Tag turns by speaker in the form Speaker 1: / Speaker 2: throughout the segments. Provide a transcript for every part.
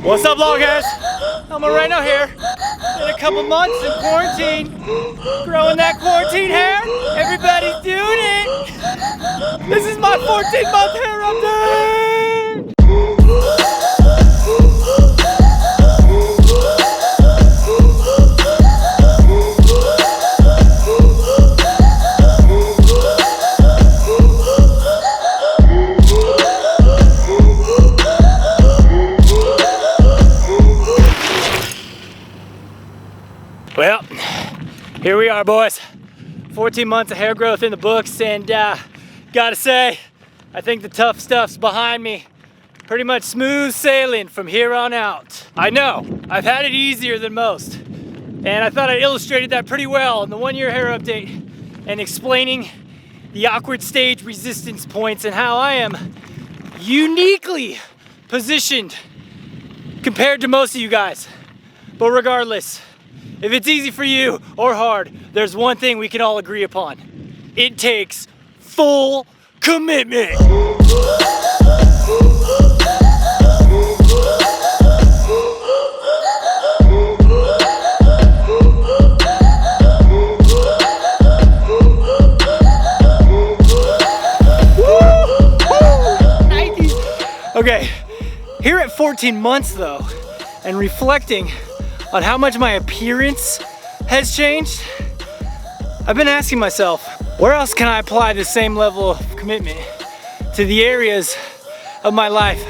Speaker 1: What's up, Longhairs? I'm Moreno here. In a couple months in quarantine, growing that quarantine hair. Everybody's doing it. This is my 14-month hair update. Well, here we are, boys. 14 months of hair growth in the books, and gotta say, I think the tough stuff's behind me. Pretty much smooth sailing from here on out. I know, I've had it easier than most, and I thought I illustrated that pretty well in the 1 year hair update and explaining the awkward stage resistance points and how I am uniquely positioned compared to most of you guys. But regardless, if it's easy for you or hard, there's one thing we can all agree upon. It takes full commitment. Okay, here at 14 months though, and reflecting on how much my appearance has changed, I've been asking myself, where else can I apply the same level of commitment to the areas of my life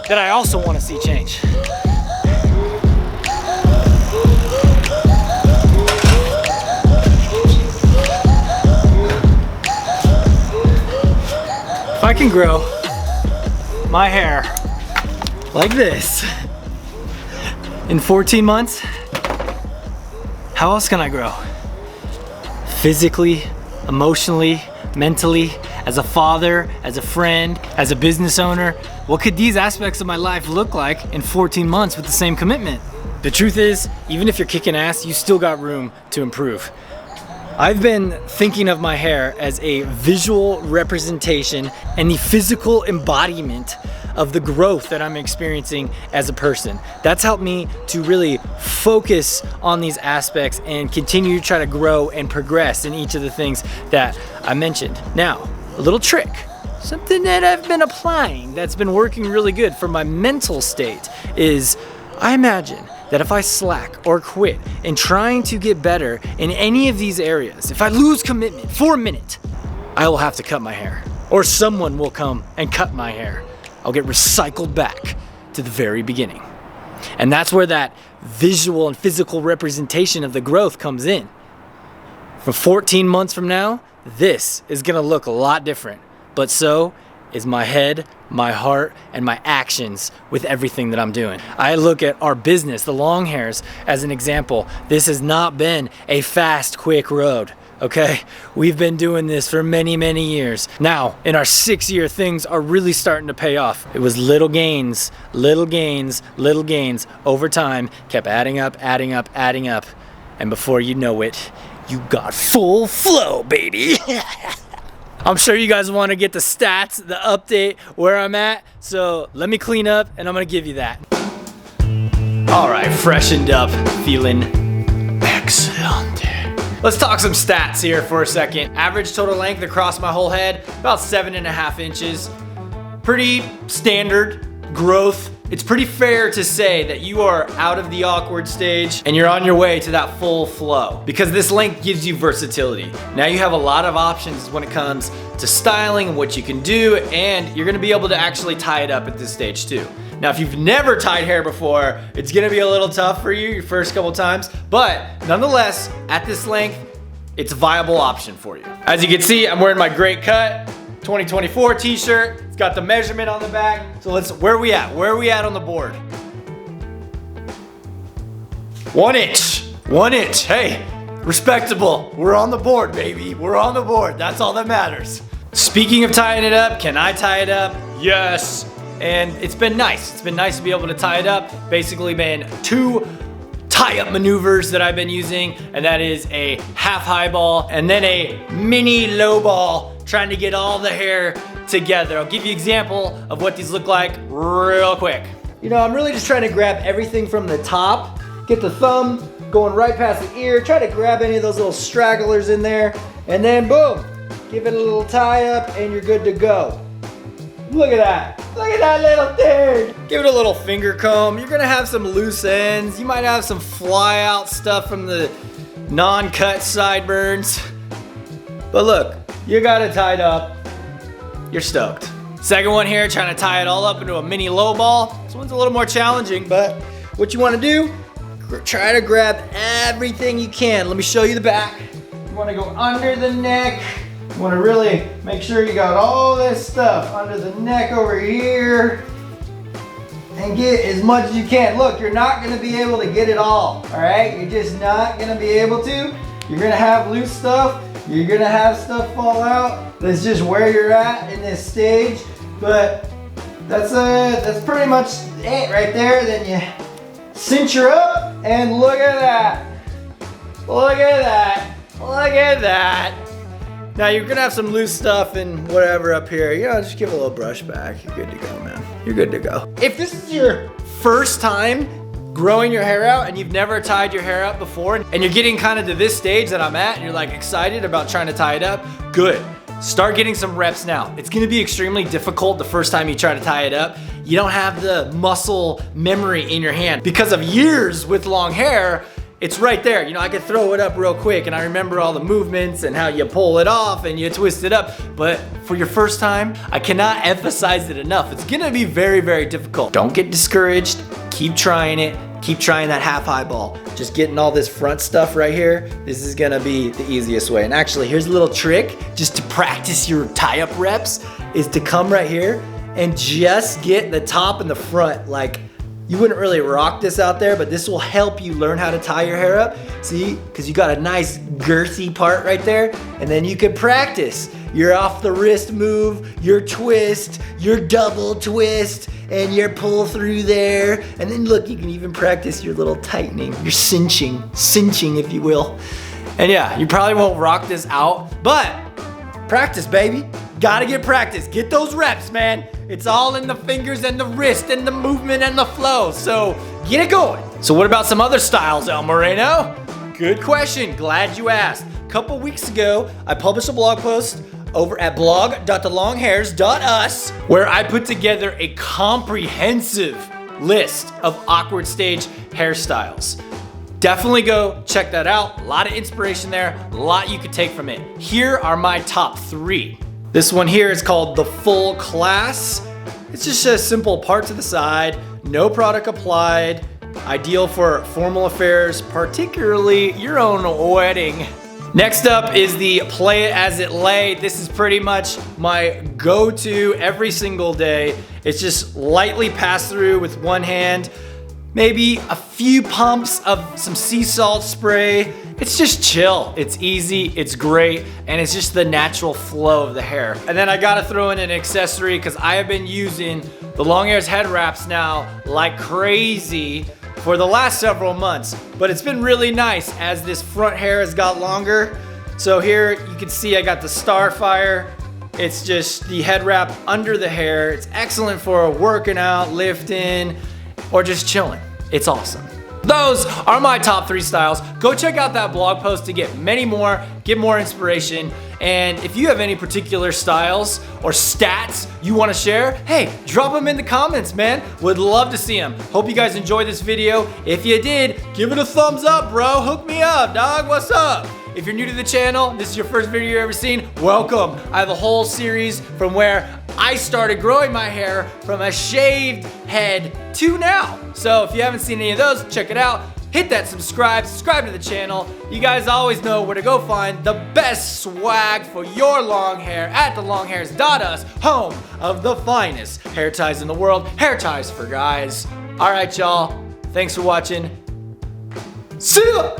Speaker 1: that I also want to see change? If I can grow my hair like this in 14 months, how else can I grow? Physically, emotionally, mentally, as a father, as a friend, as a business owner. What could these aspects of my life look like in 14 months with the same commitment? The truth is, even if you're kicking ass, you still got room to improve. I've been thinking of my hair as a visual representation and the physical embodiment of the growth that I'm experiencing as a person. That's helped me to really focus on these aspects and continue to try to grow and progress in each of the things that I mentioned. Now, a little trick, something that I've been applying that's been working really good for my mental state is, I imagine that if I slack or quit in trying to get better in any of these areas, if I lose commitment for a minute, I will have to cut my hair, or someone will come and cut my hair. I'll get recycled back to the very beginning. And that's where that visual and physical representation of the growth comes in. For 14 months from now, this is gonna look a lot different, but so is my head, my heart, and my actions with everything that I'm doing. I look at our business, the Longhairs, as an example. This has not been a fast, quick road. Okay, we've been doing this for many, many years. Now, in our 6 year, things are really starting to pay off. It was little gains, little gains, little gains over time, kept adding up, adding up, adding up. And before you know it, you got full flow, baby. I'm sure you guys want to get the stats, the update, where I'm at. So let me clean up and I'm gonna give you that. All right, freshened up, feeling excellent. Let's talk some stats here for a second. Average total length across my whole head, about 7.5 inches. Pretty standard growth. It's pretty fair to say that you are out of the awkward stage and you're on your way to that full flow, because this length gives you versatility. Now you have a lot of options when it comes to styling and what you can do, and you're gonna be able to actually tie it up at this stage too. Now, if you've never tied hair before, it's gonna be a little tough for you your first couple times, but nonetheless, at this length, it's a viable option for you. As you can see, I'm wearing my Great Cut 2024 t-shirt. It's got the measurement on the back. So where are we at? Where are we at on the board? 1 inch, 1 inch. Hey, respectable. We're on the board, baby. We're on the board. That's all that matters. Speaking of tying it up, can I tie it up? Yes. And it's been nice. It's been nice to be able to tie it up. Basically been 2 tie-up maneuvers that I've been using, and that is a half high ball and then a mini low ball, trying to get all the hair together. I'll give you an example of what these look like real quick. You know, I'm really just trying to grab everything from the top, get the thumb going right past the ear, try to grab any of those little stragglers in there, and then boom, give it a little tie up and you're good to go. Look at that. Look at that little thing. Give it a little finger comb. You're gonna have some loose ends. You might have some fly out stuff from the non-cut sideburns. But look, you got it tied up. You're stoked. Second one here, trying to tie it all up into a mini low ball. This one's a little more challenging, but what you wanna do, try to grab everything you can. Let me show you the back. You wanna go under the neck. You wanna really make sure you got all this stuff under the neck over here and get as much as you can. Look, you're not gonna be able to get it all right? You're just not gonna be able to. You're gonna have loose stuff. You're gonna have stuff fall out. That's just where you're at in this stage. But that's pretty much it right there. Then you cinch her up and look at that. Look at that. Look at that. Now you're gonna have some loose stuff and whatever up here. You know, just give it a little brush back. You're good to go, man. You're good to go. If this is your first time growing your hair out and you've never tied your hair up before and you're getting kind of to this stage that I'm at and you're like excited about trying to tie it up, good. Start getting some reps now. It's gonna be extremely difficult the first time you try to tie it up. You don't have the muscle memory in your hand. Because of years with long hair, it's right there. You know, I could throw it up real quick and I remember all the movements and how you pull it off and you twist it up. But for your first time, I cannot emphasize it enough. It's gonna be very, very difficult. Don't get discouraged. Keep trying it. Keep trying that half high ball. Just getting all this front stuff right here. This is gonna be the easiest way. And actually, here's a little trick just to practice your tie-up reps is to come right here and just get the top and the front. Like, you wouldn't really rock this out there, but this will help you learn how to tie your hair up. See, because you got a nice girthy part right there, and then you can practice your off the wrist move, your twist, your double twist, and your pull through there. And then look, you can even practice your little tightening, your cinching if you will. And yeah, you probably won't rock this out, but practice, baby. Gotta get practice. Get those reps, man. It's all in the fingers and the wrist and the movement and the flow. So get it going. So what about some other styles, El Moreno? Good question. Glad you asked. A couple weeks ago, I published a blog post over at blog.thelonghairs.us where I put together a comprehensive list of awkward stage hairstyles. Definitely go check that out. A lot of inspiration there, a lot you could take from it. Here are my top 3. This one here is called the full class. It's just a simple part to the side, no product applied, ideal for formal affairs, particularly your own wedding. Next up is the play it as it lay. This is pretty much my go-to every single day. It's just lightly pass through with one hand, maybe a few pumps of some sea salt spray. It's just chill, it's easy, it's great, and it's just the natural flow of the hair. And then I gotta throw in an accessory because I have been using the Longhairs head wraps now like crazy for the last several months. But it's been really nice as this front hair has got longer. So here you can see I got the Starfire. It's just the head wrap under the hair. It's excellent for working out, lifting, or just chilling. It's awesome. Those are my top 3 styles. Go check out that blog post to get many more, get more inspiration. And if you have any particular styles or stats you want to share, hey, drop them in the comments, man. Would love to see them. Hope you guys enjoyed this video. If you did, give it a thumbs up, bro. Hook me up, dog. What's up? If you're new to the channel, this is your first video you've ever seen, welcome. I have a whole series from where I started growing my hair from a shaved head to now. So if you haven't seen any of those, check it out. Hit that subscribe to the channel. You guys always know where to go find the best swag for your long hair at thelonghairs.us, home of the finest hair ties in the world, hair ties for guys. All right, y'all, thanks for watching. See ya!